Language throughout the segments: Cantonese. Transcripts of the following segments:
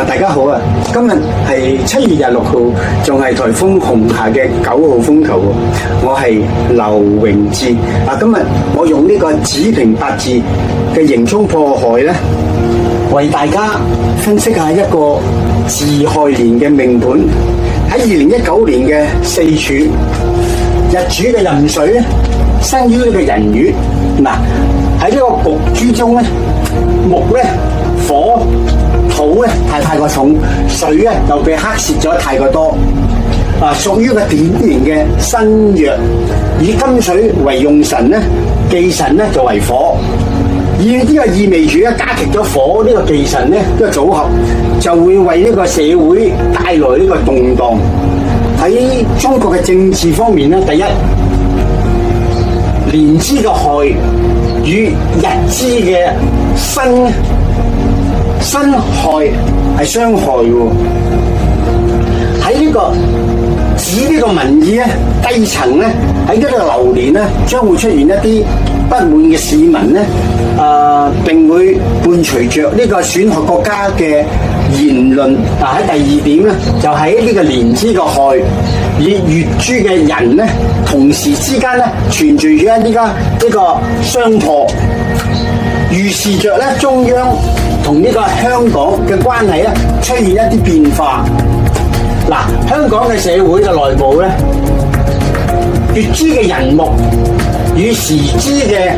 大家好啊！今日係7月26號，仲係颱風紅霞嘅9號風球喎。我係劉榮志。今日我用呢個子平八字嘅刑沖破害咧，為大家分析下一個巳亥年嘅命盤。喺2019年嘅四柱，日主嘅壬水咧，生於呢個寅月。喺呢個局之中咧，木咧、火、土咧太過重，水咧又被克蝕咗太過多，屬於個典型嘅身弱。以金水為用神咧，忌神咧就為火，以呢個意味住咧加劇咗火呢個忌神咧呢個組合，就會為呢個社會帶來呢個動盪。喺中國嘅政治方面咧，第一，年支嘅亥與日支嘅申亥係相害嘅。喺呢個指呢個民意咧低層咧，喺呢個流年咧將會出現一啲不滿嘅市民咧，並會伴隨着呢個損害國家嘅言論。喺第二點咧，就喺呢個年支嘅亥以月支嘅寅咧，同時之間咧存在住呢個相破，預示着咧中央同呢個香港嘅關係咧出現一啲變化。香港嘅社會嘅內部咧，月支嘅寅木與時支嘅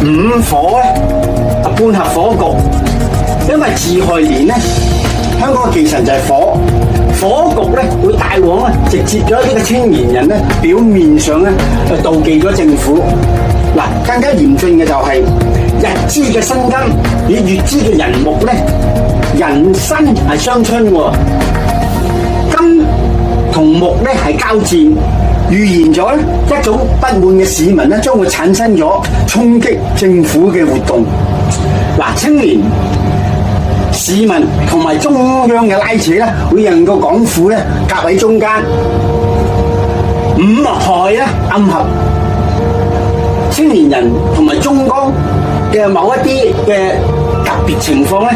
午火咧，半合火局。因為巳亥年咧，香港嘅忌神就係火，火局咧會帶往咧直接咗呢個青年人咧表面上咧妒忌咗政府。更加嚴峻嘅就係日支嘅申金與月支嘅寅木咧，寅申係相春喎。金同木咧係交戰，預言咗咧一種不滿嘅市民咧將會產生咗衝擊政府嘅活動。青年市民同埋中央嘅拉扯咧，會令到港府咧夾喺中間。午亥咧暗合青年人同埋中江嘅某一啲嘅特別情況咧。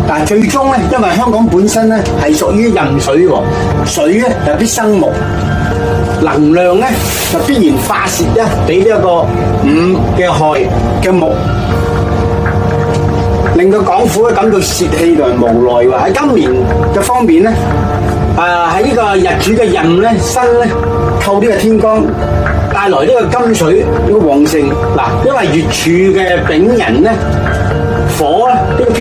但係最終咧，因為香港本身咧係屬於壬水喎，水咧就必生木，能量咧就必然化泄咧俾呢一個午嘅亥嘅木，令到港府咧感到泄氣同埋無奈喎。喺今年嘅方面咧，喺呢個日主嘅壬咧申咧透呢個天干，帶來呢個金水呢個旺盛。因為月柱嘅丙寅咧火咧呢個